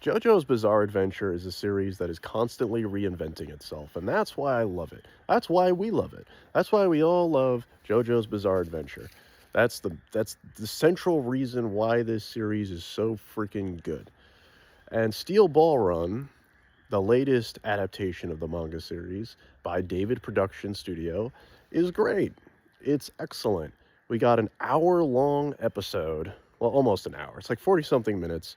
JoJo's Bizarre Adventure is a series that is constantly reinventing itself, and that's why I love it. That's why we love it. That's why we all love JoJo's Bizarre Adventure. That's the central reason why this series is so freaking good. And Steel Ball Run, the latest adaptation of the manga series by David Production Studio, is great. It's excellent. We got an hour long episode. Well, almost an hour. It's like 40 something minutes,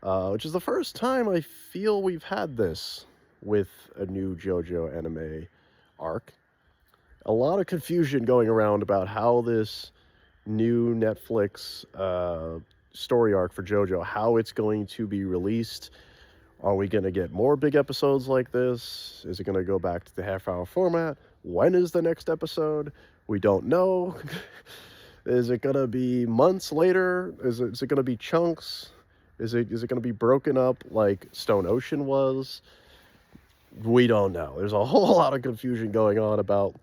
which is the first time I feel we've had this with a new JoJo anime arc. A lot of confusion going around about how this new Netflix story arc for JoJo, how it's going to be released. Are we going to get more big episodes like this? Is it going to go back to the half-hour format? When is the next episode? We don't know. Is it going to be months later? Is it going to be chunks? Is it going to be broken up like Stone Ocean was? We don't know. There's a whole lot of confusion going on about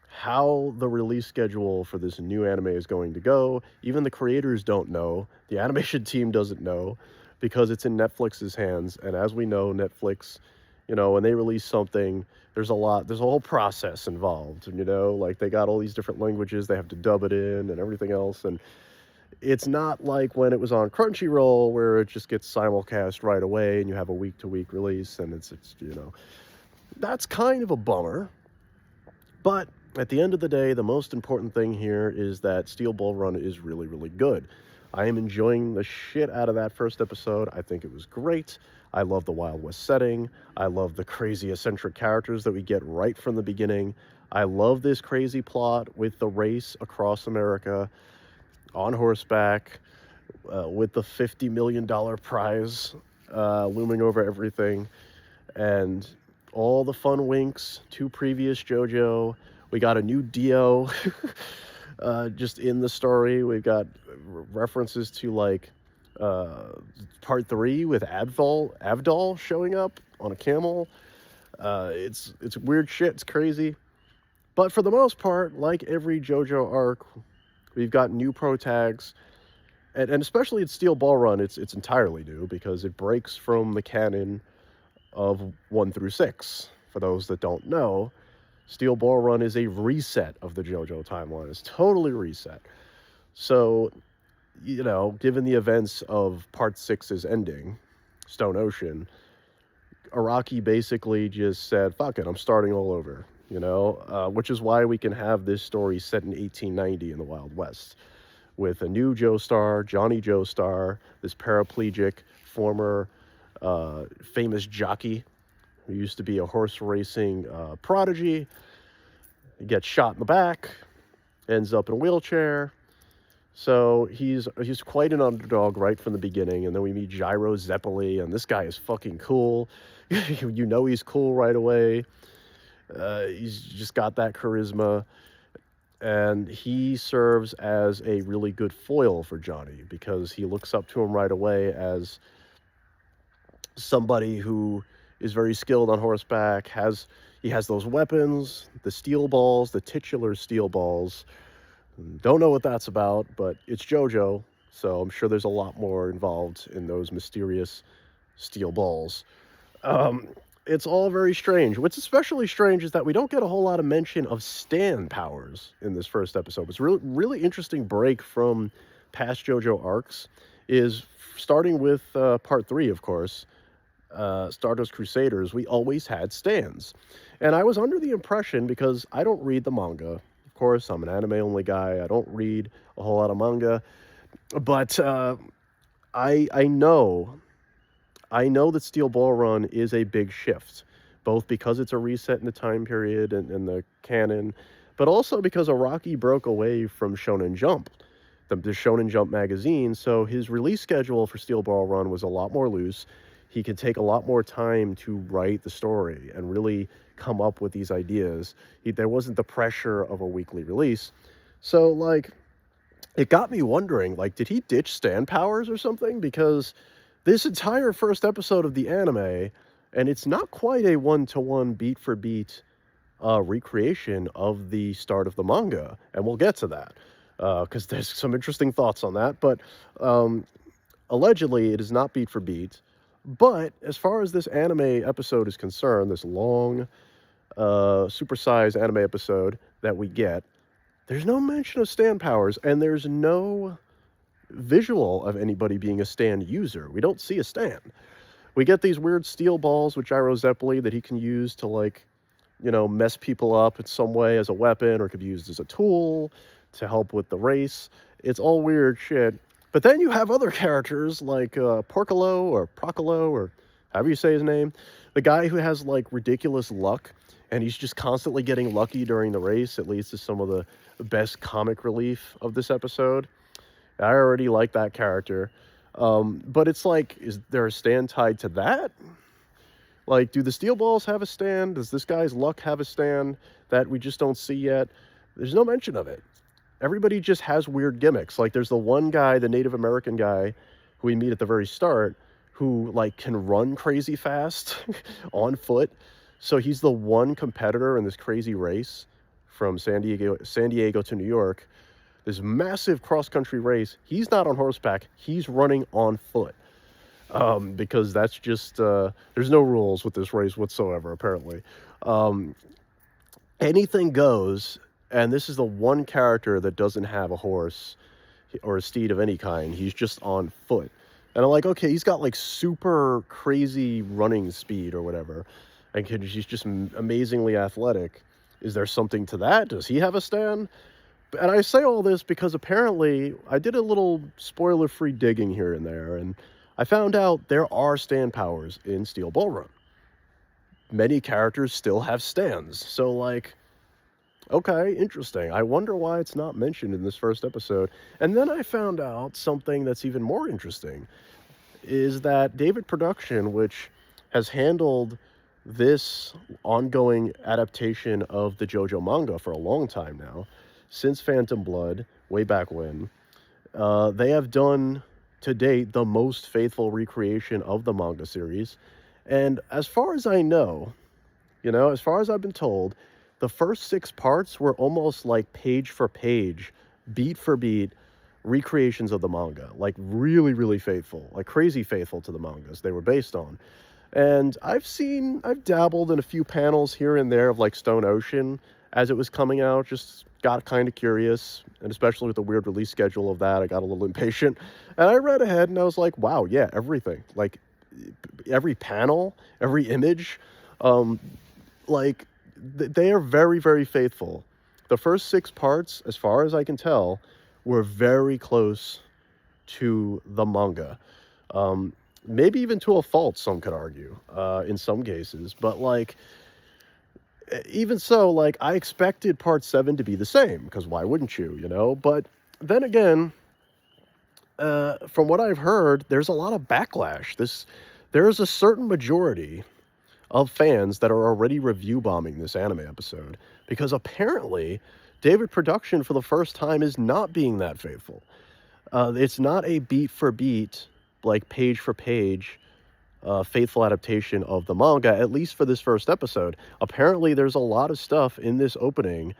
how the release schedule for this new anime is going to go. Even the creators don't know. The animation team doesn't know because it's in Netflix's hands. And as we know, Netflix, when they release something, there's a whole process involved. And, like they got all these different languages, they have to dub it in and everything else. And it's not like when it was on Crunchyroll where it just gets simulcast right away and you have a week-to-week release, and it's that's kind of a bummer. But at the end of the day, the most important thing here is that Steel Ball Run is really, really good. I am enjoying the shit out of that first episode. I think it was great. I love the Wild West setting. I love the crazy eccentric characters that we get right from the beginning. I love this crazy plot with the race across America on horseback, with the $50 million prize looming over everything, and all the fun winks to previous JoJo. We got a new Dio just in the story. We've got references to like part 3 with Avdol showing up on a camel. It's weird shit. It's crazy. But for the most part, like every JoJo arc, we've got new pro tags, and especially in Steel Ball Run, it's entirely new because it breaks from the canon of 1 through 6. For those that don't know, Steel Ball Run is a reset of the JoJo timeline. It's totally reset. So, given the events of Part 6's ending, Stone Ocean, Araki basically just said, fuck it, I'm starting all over, which is why we can have this story set in 1890 in the Wild West with a new Joestar, Johnny Joestar, this paraplegic former famous jockey who used to be a horse racing prodigy. He gets shot in the back, ends up in a wheelchair. So he's quite an underdog right from the beginning, and then we meet Gyro Zeppeli, and this guy is fucking cool. He's cool right away. He's just got that charisma, and he serves as a really good foil for Johnny because he looks up to him right away as somebody who is very skilled on horseback. He has those weapons, the steel balls, the titular steel balls. Don't know what that's about, but it's JoJo, so I'm sure there's a lot more involved in those mysterious steel balls. It's all very strange. What's especially strange is that we don't get a whole lot of mention of stand powers in this first episode. It's really, really interesting break from past JoJo arcs is starting with part 3, of course, Stardust Crusaders. We always had stands. And I was under the impression, because I don't read the manga, of course, I'm an anime-only guy, I don't read a whole lot of manga, but I know that Steel Ball Run is a big shift, both because it's a reset in the time period and the canon, but also because Araki broke away from Shonen Jump, the Shonen Jump magazine, so his release schedule for Steel Ball Run was a lot more loose. He could take a lot more time to write the story and really come up with these ideas. There wasn't the pressure of a weekly release. So, it got me wondering, did he ditch stand powers or something? Because this entire first episode of the anime, and it's not quite a one-to-one, beat-for-beat recreation of the start of the manga, and we'll get to that, because there's some interesting thoughts on that, but allegedly it is not beat for beat. But as far as this anime episode is concerned, this long, supersized anime episode that we get, there's no mention of stand powers, and there's no visual of anybody being a stand user. We don't see a stand. We get these weird steel balls with Gyro Zeppeli that he can use to, like, mess people up in some way as a weapon, or could be used as a tool to help with the race. It's all weird shit. But then you have other characters like Porcolo or Procolo, or however you say his name, the guy who has like ridiculous luck, and he's just constantly getting lucky during the race. It leads to some of the best comic relief of this episode. I already like that character. But it's like, is there a stand tied to that? Like, do the steel balls have a stand? Does this guy's luck have a stand that we just don't see yet? There's no mention of it. Everybody just has weird gimmicks. Like, there's the one guy, the Native American guy, who we meet at the very start, who, like, can run crazy fast on foot. So he's the one competitor in this crazy race from San Diego to New York. This massive cross-country race. He's not on horseback. He's running on foot. Because that's just, there's no rules with this race whatsoever, apparently. Anything goes, and this is the one character that doesn't have a horse or a steed of any kind. He's just on foot. And I'm like, okay, he's got like super crazy running speed or whatever, and he's just amazingly athletic. Is there something to that? Does he have a stand? And I say all this because apparently I did a little spoiler-free digging here and there, and I found out there are stand powers in Steel Ball Run. Many characters still have stands. So, like, okay, interesting. I wonder why it's not mentioned in this first episode. And then I found out something that's even more interesting, is that David Production, which has handled this ongoing adaptation of the JoJo manga for a long time now, since Phantom Blood, way back when, they have done, to date, the most faithful recreation of the manga series. And as far as I know, as far as I've been told, the first 6 parts were almost like page for page, beat for beat recreations of the manga. Like really, really faithful, like crazy faithful to the mangas they were based on. And I've dabbled in a few panels here and there of like Stone Ocean as it was coming out, just got kind of curious, and especially with the weird release schedule of that, I got a little impatient. And I read ahead and I was like, wow, yeah, everything. Like every panel, every image, they are very, very faithful. The first 6 parts, as far as I can tell, were very close to the manga. Maybe even to a fault, some could argue, in some cases. But, like, even so, like, I expected part 7 to be the same, because why wouldn't you? But then again, from what I've heard, there's a lot of backlash. There's a certain majority of fans that are already review bombing this anime episode, because apparently David Production for the first time is not being that faithful. It's not a beat for beat, like page for page, faithful adaptation of the manga, at least for this first episode. Apparently there's a lot of stuff in this opening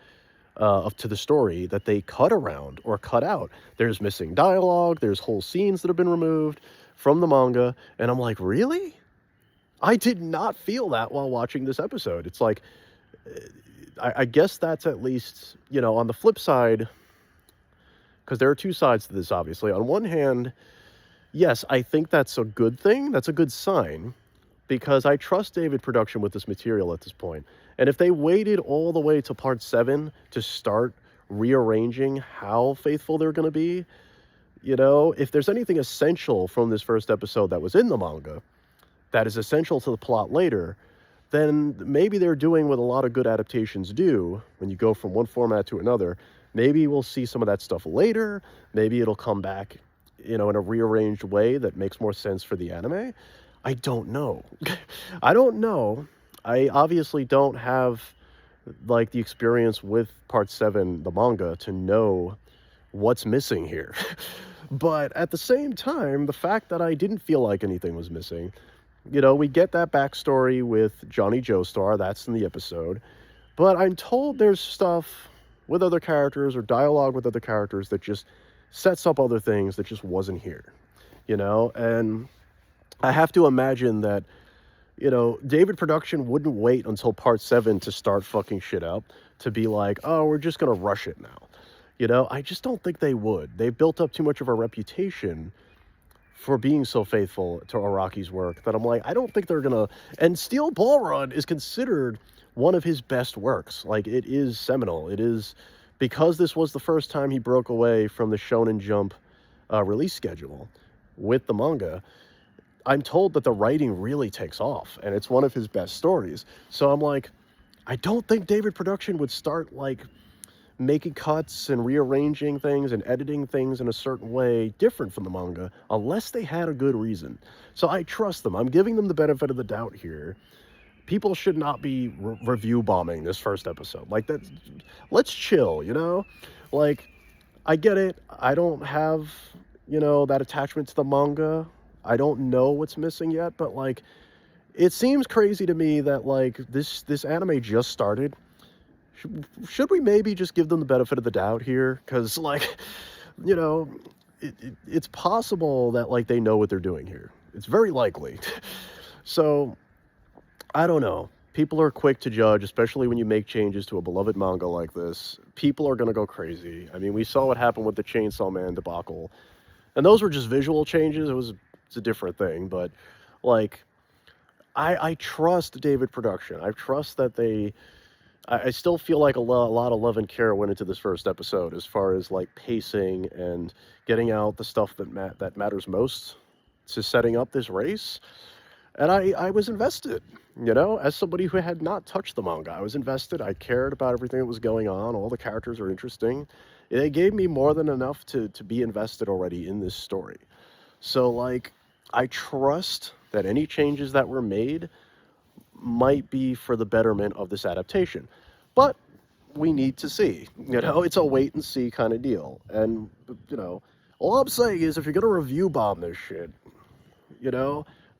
to the story that they cut around or cut out. There's missing dialogue, there's whole scenes that have been removed from the manga, and I'm like, really? I did not feel that while watching this episode. It's like, I guess that's at least, on the flip side, because there are 2 sides to this, obviously. On one hand, yes, I think that's a good thing. That's a good sign, because I trust David Production with this material at this point. And if they waited all the way to part 7 to start rearranging how faithful they're going to be, if there's anything essential from this first episode that was in the manga, that is essential to the plot later, then maybe they're doing what a lot of good adaptations do when you go from one format to another. Maybe we'll see some of that stuff later. Maybe it'll come back, in a rearranged way that makes more sense for the anime. I don't know. I don't know. I obviously don't have, like, the experience with part 7, the manga, to know what's missing here. But at the same time, the fact that I didn't feel like anything was missing, we get that backstory with Johnny Joestar, that's in the episode, but I'm told there's stuff with other characters or dialogue with other characters that just sets up other things that just wasn't here, and I have to imagine that, David Production wouldn't wait until part 7 to start fucking shit up, to be like, oh, we're just gonna rush it now. I just don't think they would. They've built up too much of a reputation for being so faithful to Araki's work that I'm like, I don't think they're gonna. And Steel Ball Run is considered one of his best works. Like, it is seminal. It is, because this was the first time he broke away from the Shonen Jump release schedule with the manga. I'm told that the writing really takes off, and it's one of his best stories. So I'm like, I don't think David Production would start like making cuts and rearranging things and editing things in a certain way different from the manga unless they had a good reason. So I trust them. I'm giving them the benefit of the doubt here. People should not be review bombing this first episode. Like, that, let's chill, Like, I get it. I don't have, that attachment to the manga. I don't know what's missing yet, but like, it seems crazy to me that like this anime just started. Should we maybe just give them the benefit of the doubt here? Because like, you know, it's possible that like they know what they're doing here. It's very likely. So I don't know. People are quick to judge, especially when you make changes to a beloved manga like this. People are gonna go crazy. I mean, we saw what happened with the Chainsaw Man debacle, and those were just visual changes. It's a different thing, but like, I trust David Production. I trust that I still feel like a lot of love and care went into this first episode as far as like pacing and getting out the stuff that matters most to setting up this race. And I was invested, as somebody who had not touched the manga. I was invested. I cared about everything that was going on. All the characters are interesting. It gave me more than enough to be invested already in this story. So like, I trust that any changes that were made might be for the betterment of this adaptation. But we need to see. It's a wait and see kind of deal. And, all I'm saying is, if you're going to review bomb this shit,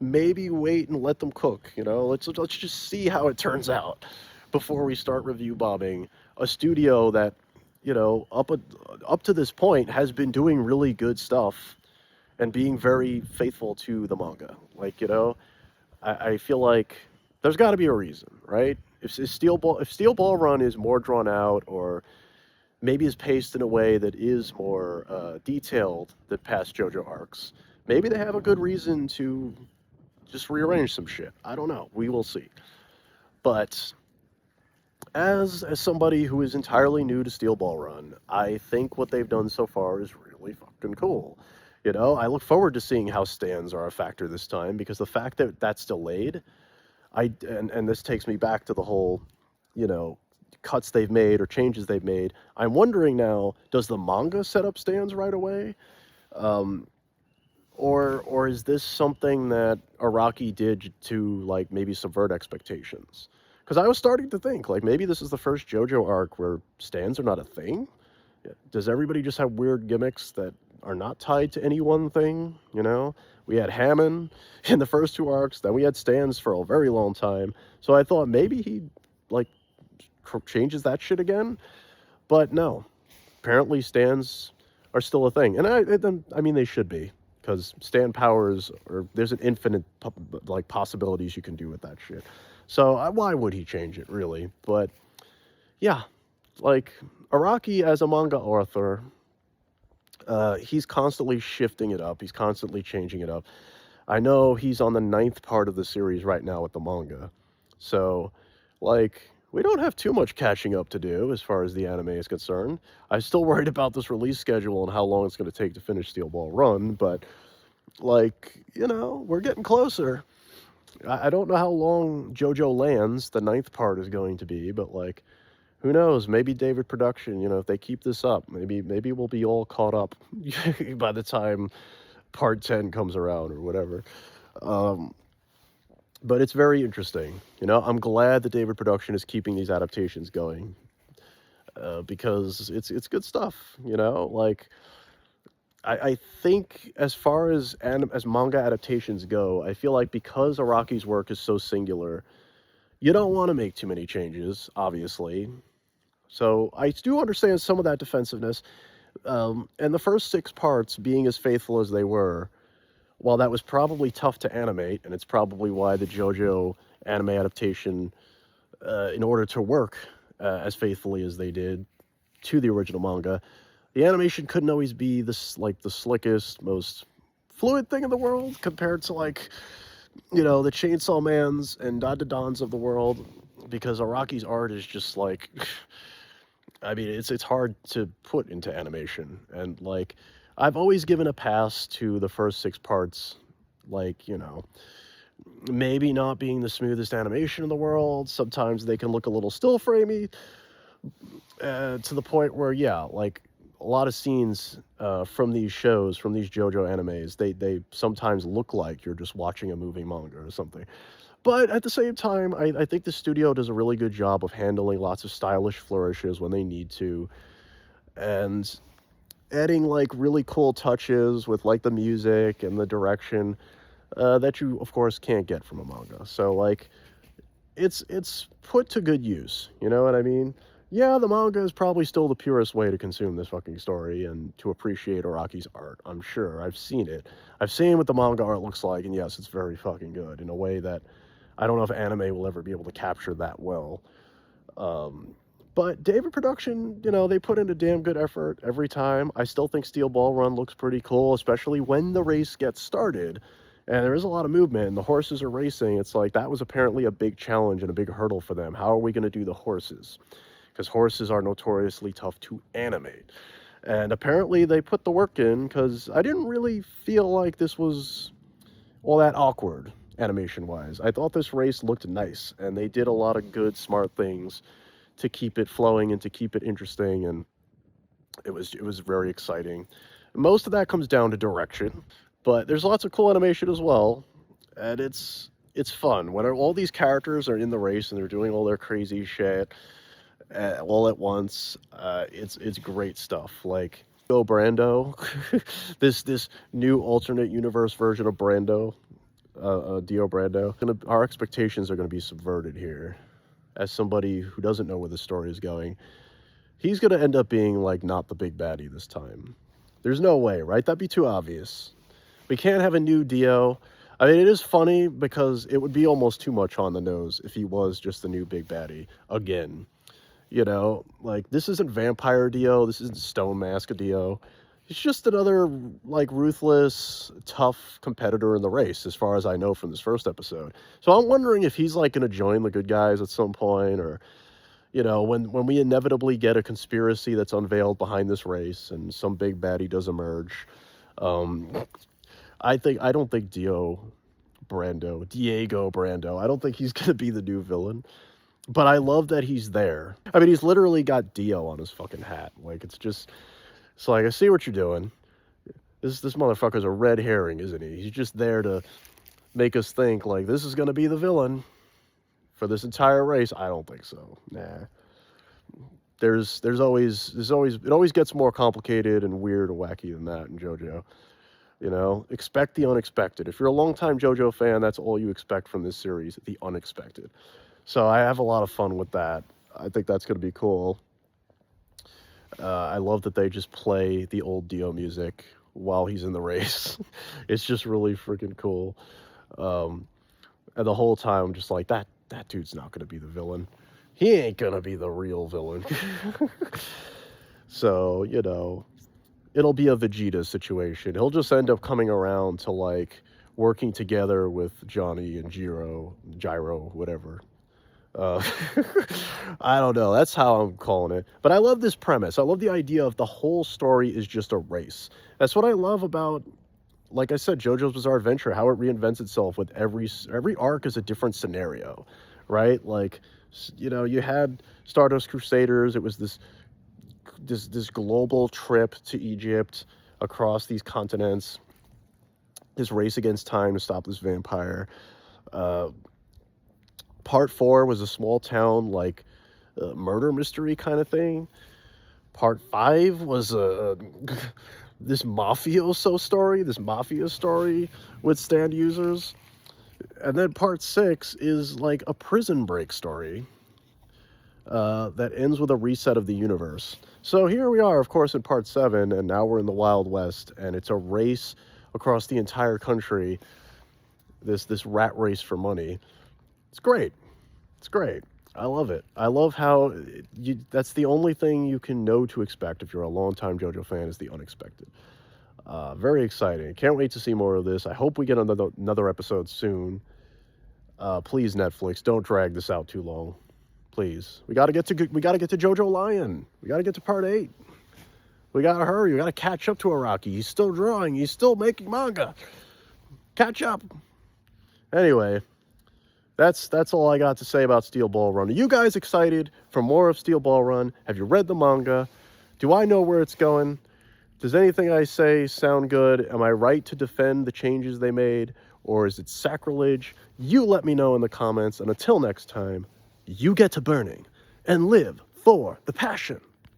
maybe wait and let them cook. Let's just see how it turns out before we start review bombing a studio that, up to this point has been doing really good stuff and being very faithful to the manga. Like, I feel like there's got to be a reason, right? If Steel Ball Run is more drawn out, or maybe is paced in a way that is more detailed than past JoJo arcs, maybe they have a good reason to just rearrange some shit. I don't know. We will see. But as somebody who is entirely new to Steel Ball Run, I think what they've done so far is really fucking cool. I look forward to seeing how stands are a factor this time, because the fact that that's delayed, and this takes me back to the whole, cuts they've made or changes they've made. I'm wondering now, does the manga set up stands right away? Or is this something that Araki did to like maybe subvert expectations? Because I was starting to think like maybe this is the first JoJo arc where stands are not a thing. Does everybody just have weird gimmicks that are not tied to any one thing? We had Hammond in the first two arcs, then we had stands for a very long time. So I thought maybe he like changes that shit again, but no. Apparently stands are still a thing, and I mean they should be, because stand powers, or there's an infinite like possibilities you can do with that shit. So why would he change it, really? But yeah, like Araki as a manga author, he's constantly shifting it up. He's constantly changing it up. I know he's on the 9th part of the series right now with the manga. So, like, we don't have too much catching up to do as far as the anime is concerned. I'm still worried about this release schedule and how long it's going to take to finish Steel Ball Run, but, like, we're getting closer. I don't know how long JoJo Lands, the 9th part, is going to be, but, like, who knows? Maybe David Production, if they keep this up, maybe we'll be all caught up by the time part 10 comes around or whatever. But it's very interesting. I'm glad that David Production is keeping these adaptations going, because it's good stuff. Like, I think as far as manga adaptations go, I feel like because Araki's work is so singular, you don't want to make too many changes, obviously. So I do understand some of that defensive-ness. And the first 6 parts being as faithful as they were, while that was probably tough to animate, and it's probably why the JoJo anime adaptation, in order to work as faithfully as they did to the original manga, the animation couldn't always be this like the slickest, most fluid thing in the world compared to like the Chainsaw Mans and Dons of the world, because Araki's art is just like, I mean, it's hard to put into animation, and like, I've always given a pass to the first 6 parts, like maybe not being the smoothest animation in the world. Sometimes they can look a little still framey, to the point where, yeah, like a lot of scenes from these shows, from these JoJo animes, they sometimes look like you're just watching a moving manga or something. But at the same time, I think the studio does a really good job of handling lots of stylish flourishes when they need to, and adding like really cool touches with like the music and the direction that you of course can't get from a manga. So like it's put to good use, you know what I mean? Yeah, the manga is probably still the purest way to consume this fucking story and to appreciate Araki's art. I'm sure. I've seen it. I've seen what the manga art looks like, and yes, it's very fucking good in a way that I don't know if anime will ever be able to capture that well. But David Production, they put in a damn good effort every time. I still think Steel Ball Run looks pretty cool, especially when the race gets started. And there is a lot of movement, and the horses are racing. It's like that was apparently a big challenge and a big hurdle for them. How are we going to do the horses? Because horses are notoriously tough to animate. And apparently they put the work in, because I didn't really feel like this was all that awkward animation-wise. I thought this race looked nice, and they did a lot of good, smart things to keep it flowing and to keep it interesting, and it was very exciting. Most of that comes down to direction, but there's lots of cool animation as well, and it's fun when all these characters are in the race and they're doing all their crazy shit all at once. It's great stuff. Like Dio Brando, this new alternate universe version of Brando, Dio Brando. Our expectations are gonna be subverted here. As somebody who doesn't know where the story is going, he's gonna end up being like not the big baddie this time. There's no way, right? That'd be too obvious. We can't have a new Dio. I mean, it is funny because it would be almost too much on the nose if he was just the new big baddie again. Like, this isn't Vampire Dio, this isn't Stone Mask Dio. He's just another, like, ruthless, tough competitor in the race, as far as I know from this first episode. So I'm wondering if he's, like, going to join the good guys at some point, or, when we inevitably get a conspiracy that's unveiled behind this race and some big baddie does emerge. I don't think Diego Brando, I don't think he's going to be the new villain. But I love that he's there. I mean, he's literally got Dio on his fucking hat. Like, it's like, I see what you're doing. This motherfucker's a red herring, isn't he? He's just there to make us think, like, this is going to be the villain for this entire race. I don't think so. Nah. It always gets more complicated and weird and wacky than that in JoJo. Expect the unexpected. If you're a longtime JoJo fan, that's all you expect from this series, the unexpected. So I have a lot of fun with that. I think that's going to be cool. I love that they just play the old Dio music while he's in the race. It's just really freaking cool. And the whole time I'm just like, that dude's not going to be the villain. He ain't going to be the real villain. So, it'll be a Vegeta situation. He'll just end up coming around to, like, working together with Johnny and Gyro, whatever. I don't know. That's how I'm calling it. But I love this premise. I love the idea of the whole story is just a race. That's what I love about, like I said, JoJo's Bizarre Adventure, how it reinvents itself with every arc is a different scenario, right? Like, you had Stardust Crusaders. It was this global trip to Egypt across these continents, this race against time to stop this vampire. Part 4 was a small town, like, murder mystery kind of thing. Part 5 was this mafia story with stand users. And then Part 6 is like a prison break story that ends with a reset of the universe. So here we are, of course, in Part 7, and now we're in the Wild West, and it's a race across the entire country, this rat race for money. It's great. It's great. I love it. I love how that's the only thing you can know to expect if you're a longtime JoJo fan, is the unexpected. Very exciting. Can't wait to see more of this. I hope we get another episode soon. Please, Netflix, don't drag this out too long. Please. We gotta get to JoJo Lion. We gotta get to part 8. We gotta hurry. We gotta catch up to Araki. He's still drawing. He's still making manga. Catch up. Anyway, that's all I got to say about Steel Ball Run. Are you guys excited for more of Steel Ball Run? Have you read the manga? Do I know where it's going? Does anything I say sound good? Am I right to defend the changes they made? Or is it sacrilege? You let me know in the comments. And until next time, you get to burning and live for the passion.